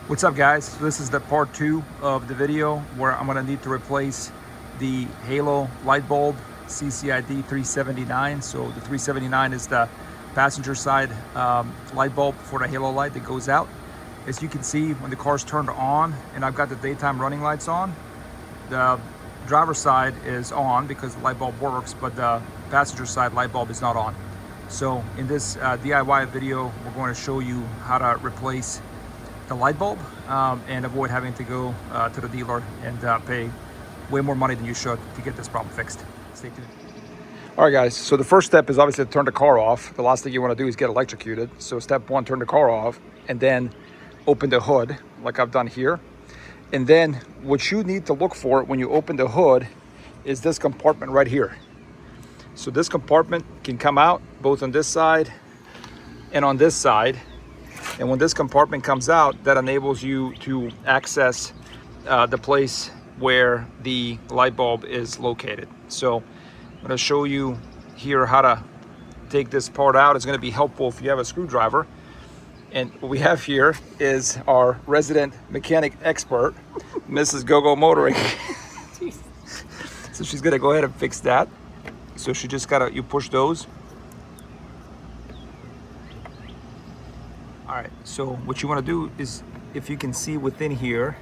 What's up, guys? So this is the part 2 of the video where I'm going to need to replace the Halo light bulb CCID 379. So the 379 is the passenger side light bulb for the Halo light that goes out. As you can see, when the car's turned on and I've got the daytime running lights on, the driver's side is on because the light bulb works, but the passenger side light bulb is not on. So in this DIY video, we're going to show you how to replace the light bulb and avoid having to go to the dealer and pay way more money than you should to get this problem fixed. Stay tuned. All right, guys, so the first step is obviously to turn the car off. The last thing you want to do is get electrocuted. So step 1, turn the car off and then open the hood like I've done here. And then what you need to look for when you open the hood is this compartment right here. So this compartment can come out both on this side and on this side. And when this compartment comes out, that enables you to access the place where the light bulb is located. So I'm going to show you here how to take this part out. It's going to be helpful if you have a screwdriver. And what we have here is our resident mechanic expert, Mrs. Go-Go Motoring. So she's going to go ahead and fix that. So she just you push those. All right, so what you want to do is, if you can see within here,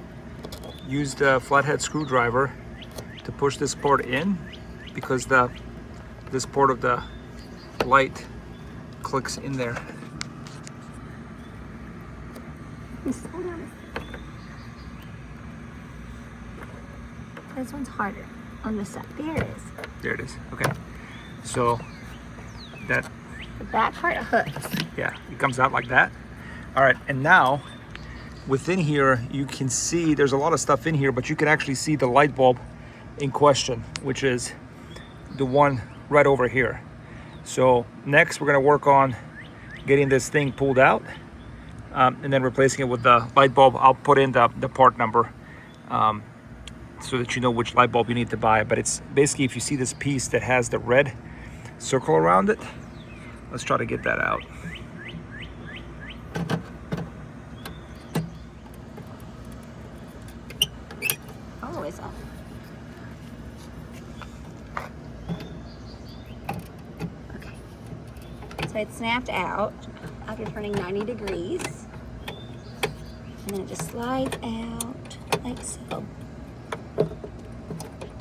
use the flathead screwdriver to push this part in, because this part of the light clicks in there. This one's harder on this side. There it is. There it is. Okay. So that the back part hooks. Yeah, it comes out like that. All right, and now within here you can see there's a lot of stuff in here, but you can actually see the light bulb in question, which is the one right over here. So next we're going to work on getting this thing pulled out and then replacing it with the light bulb. I'll put in the part number so that you know which light bulb you need to buy. But it's basically, if you see this piece that has the red circle around it, let's try to get that out. Always on. Okay. So it snapped out after turning 90 degrees. And then it just slides out like so. And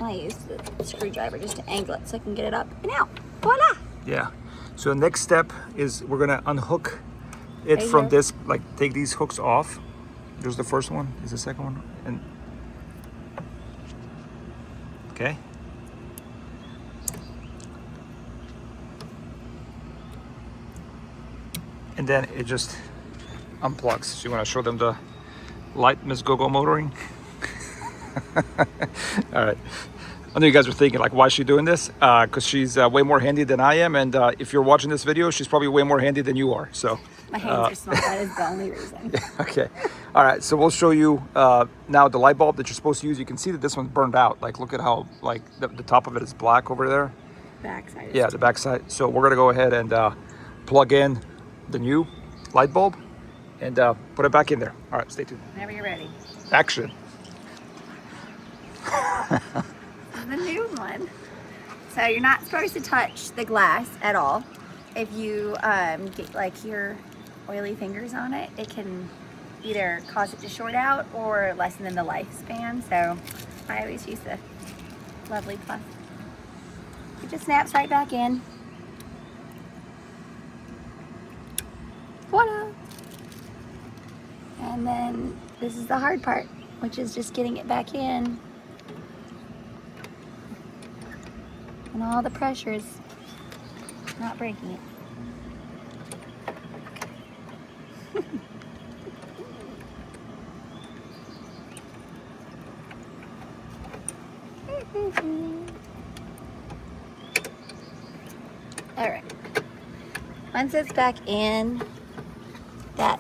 I use the screwdriver just to angle it so I can get it up and out. Voila! Yeah. So the next step is we're gonna unhook it right from here. this, like take these hooks off. There's the first one, is the second one, and okay. And then it just unplugs. So you wanna show them the light, Miss Go-Go Motoring? All right. I know you guys are thinking, like, why is she doing this? Because she's way more handy than I am, and if you're watching this video, she's probably way more handy than you are. So my hands are small. That is the only reason. Okay. All right. So we'll show you now the light bulb that you're supposed to use. You can see that this one's burned out. Like, look at how the top of it is black over there. Backside. Yeah, the backside. So we're gonna go ahead and plug in the new light bulb and put it back in there. All right. Stay tuned. Whenever you're ready. Action. The new one. So you're not supposed to touch the glass at all. If you get like your oily fingers on it, it can either cause it to short out or lessen the lifespan. So I always use the Lovely Plus. It just snaps right back in. Voila! And then this is the hard part, which is just getting it back in. And all the pressure is not breaking it. All right. Once it's back in, that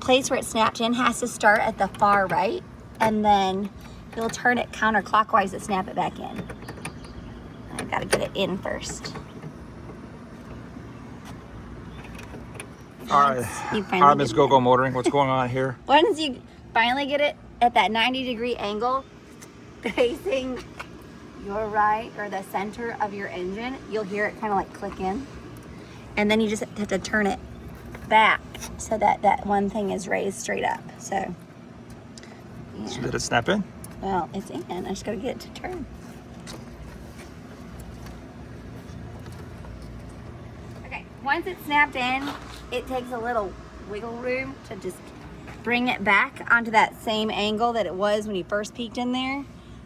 place where it snapped in has to start at the far right, and then you'll turn it counterclockwise to snap it back in. I've got to get it in first. All right. You All finally right, Miss get it. Go-Go Motoring, what's going on here? Once you finally get it at that 90-degree angle, facing your right or the center of your engine, you'll hear it kind of like click in. And then you just have to turn it back so that that one thing is raised straight up. So, yeah. So did it snap in? Well, it's in. I just gotta get it to turn. Okay, once it's snapped in, it takes a little wiggle room to just bring it back onto that same angle that it was when you first peeked in there.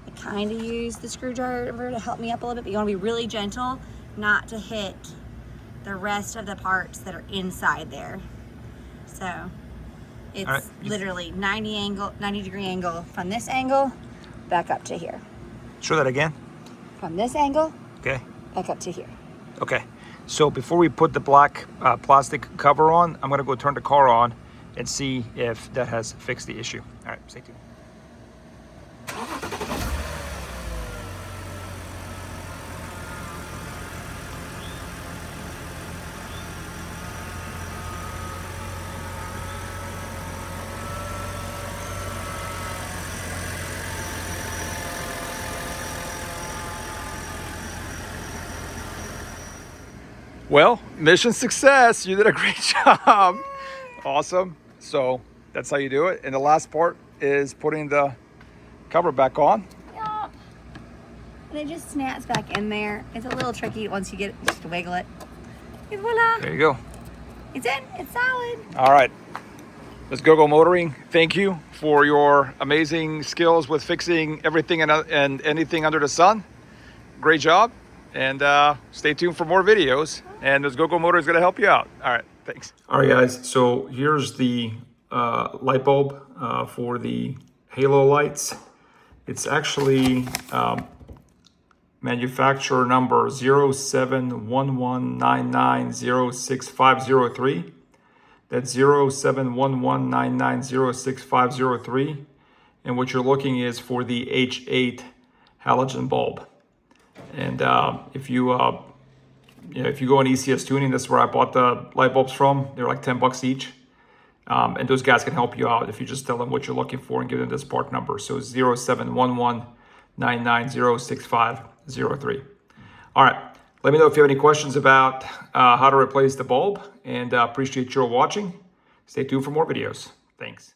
I kind of use the screwdriver to help me up a little bit, but you want to be really gentle not to hit the rest of the parts that are inside there. So it's right. literally 90-degree angle from this angle back up to here. Show that again. From this angle Okay. back up to here. Okay. So before we put the black plastic cover on, I'm gonna go turn the car on and see if that has fixed the issue. All right, stay tuned. Well, mission success. You did a great job. Awesome. So that's how you do it. And the last part is putting the cover back on. Yup. And it just snaps back in there. It's a little tricky once you get it, just to wiggle it. And voila. There you go. It's in. It's solid. All right. Let's Go-Go Motoring. Thank you for your amazing skills with fixing everything and anything under the sun. Great job. And stay tuned for more videos. And this Go-Go Motor is going to help you out. All right. Thanks. All right, guys. So here's the light bulb for the halo lights. It's actually manufacturer number 071199065003. That's 071199065003. And what you're looking is for the H8 halogen bulb. And if you go on ECS Tuning, that's where I bought the light bulbs from. They're like $10 each. And those guys can help you out if you just tell them what you're looking for and give them this part number. So 071199065003. All right. Let me know if you have any questions about how to replace the bulb, and appreciate your watching. Stay tuned for more videos. Thanks.